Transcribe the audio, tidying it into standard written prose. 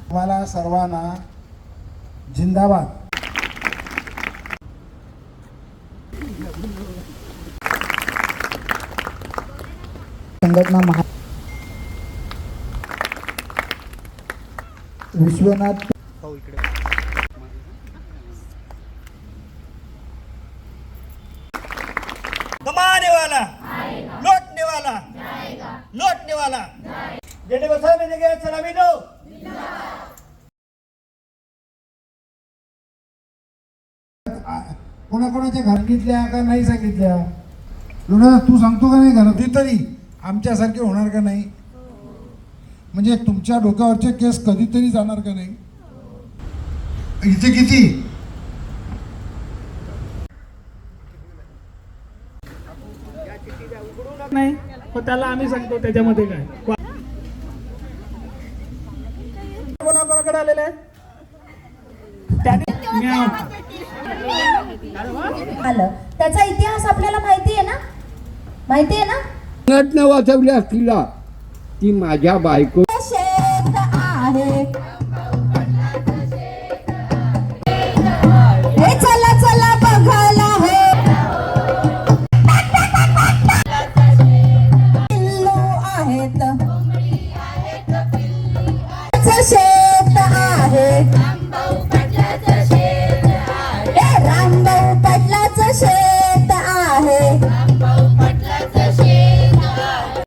तुम्हाला सर्वांना जिंदाबाद. संघटना विश्वनाथ कमाने वाला लौटने वाला लौटने वाला जेने बसा में जगह सलामी दो. कोणाकोणाच्या घरातल्या का नाही सांगितल्या? एवढं तू सांगतो का नाही घरातली तरी आमच्यासारखे होणार का नाही? म्हणजे तुमच्या डोक्यावरचे केस कधीतरी जाणार का नाही? इथे किती नाही त्याला आम्ही सांगतो त्याच्यामध्ये काय कोणाकोणाकडे आलेले आहेत आलं. त्याचा इतिहास आपल्याला माहिती आहे ना? माहिती आहे ना? संघटना वाचवली असतील ती माझ्या बायको शेत आहे हे चला चला बघायला हो पिल्लू आहेत शेत आहे